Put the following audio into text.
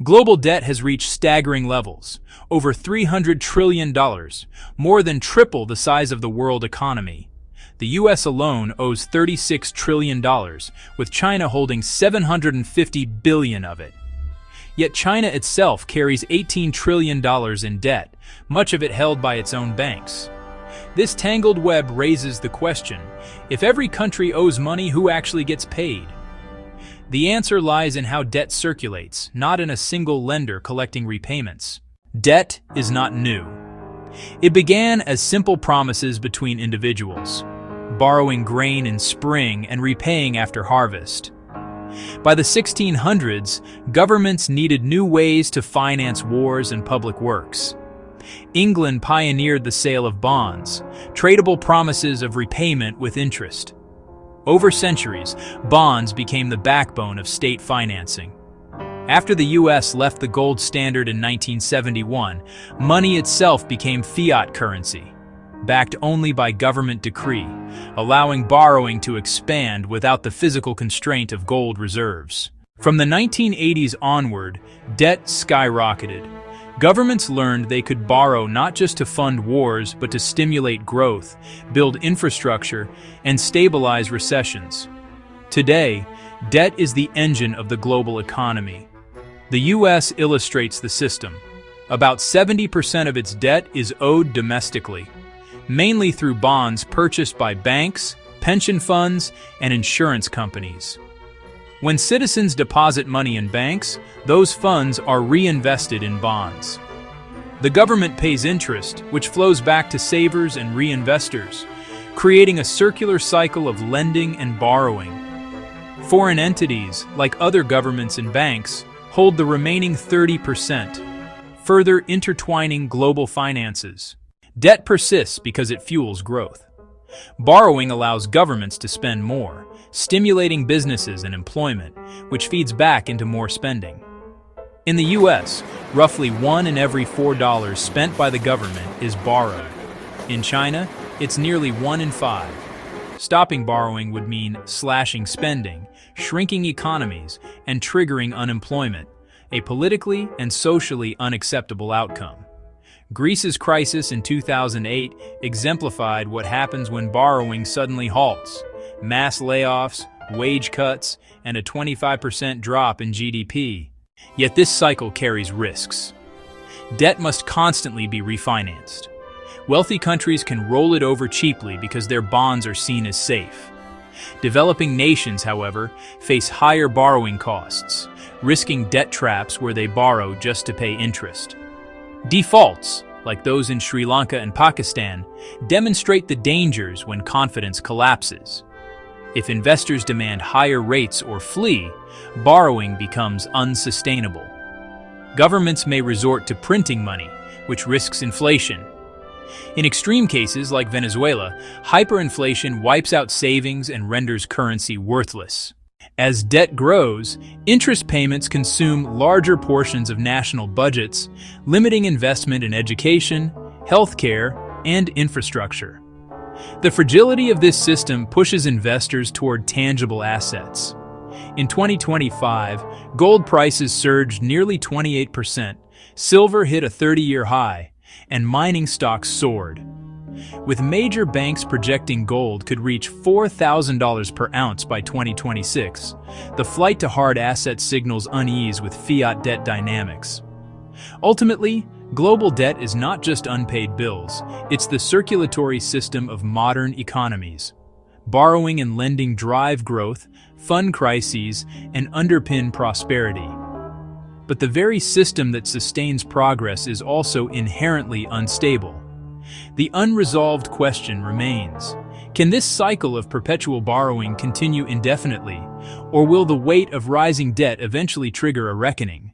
Global debt has reached staggering levels, over $300 trillion, more than triple the size of the world economy. The U.S. alone owes $36 trillion, with China holding $750 billion of it. Yet China itself carries $18 trillion in debt, much of it held by its own banks. This tangled web raises the question, if every country owes money, who actually gets paid? The answer lies in how debt circulates, not in a single lender collecting repayments. Debt is not new. It began as simple promises between individuals, borrowing grain in spring and repaying after harvest. By the 1600s, governments needed new ways to finance wars and public works. England pioneered the sale of bonds, tradable promises of repayment with interest. Over centuries, bonds became the backbone of state financing. After the U.S. left the gold standard in 1971, money itself became fiat currency, backed only by government decree, allowing borrowing to expand without the physical constraint of gold reserves. From the 1980s onward, debt skyrocketed. Governments learned they could borrow not just to fund wars, but to stimulate growth, build infrastructure, and stabilize recessions. Today, debt is the engine of the global economy. The U.S. illustrates the system. About 70% of its debt is owed domestically, mainly through bonds purchased by banks, pension funds, and insurance companies. When citizens deposit money in banks, those funds are reinvested in bonds. The government pays interest, which flows back to savers and reinvestors, creating a circular cycle of lending and borrowing. Foreign entities, like other governments and banks, hold the remaining 30%, further intertwining global finances. Debt persists because it fuels growth. Borrowing allows governments to spend more, stimulating businesses and employment, which feeds back into more spending. In the U.S., roughly 1 in every $4 spent by the government is borrowed. In China, it's nearly 1 in 5. Stopping borrowing would mean slashing spending, shrinking economies, and triggering unemployment, a politically and socially unacceptable outcome. Greece's crisis in 2008 exemplified what happens when borrowing suddenly halts: mass layoffs, wage cuts, and a 25% drop in GDP. Yet this cycle carries risks. Debt must constantly be refinanced. Wealthy countries can roll it over cheaply because their bonds are seen as safe. Developing nations, however, face higher borrowing costs, risking debt traps where they borrow just to pay interest. Defaults, like those in Sri Lanka and Pakistan, demonstrate the dangers when confidence collapses. If investors demand higher rates or flee, borrowing becomes unsustainable. Governments may resort to printing money, which risks inflation. In extreme cases like Venezuela, hyperinflation wipes out savings and renders currency worthless. As debt grows, interest payments consume larger portions of national budgets, limiting investment in education, healthcare, and infrastructure. The fragility of this system pushes investors toward tangible assets. In 2025, gold prices surged nearly 28%, silver hit a 30-year high, and mining stocks soared. With major banks projecting gold could reach $4,000 per ounce by 2026, the flight to hard assets signals unease with fiat debt dynamics. Ultimately, global debt is not just unpaid bills, it's the circulatory system of modern economies. Borrowing and lending drive growth, fund crises, and underpin prosperity. But the very system that sustains progress is also inherently unstable. The unresolved question remains: can this cycle of perpetual borrowing continue indefinitely, or will the weight of rising debt eventually trigger a reckoning?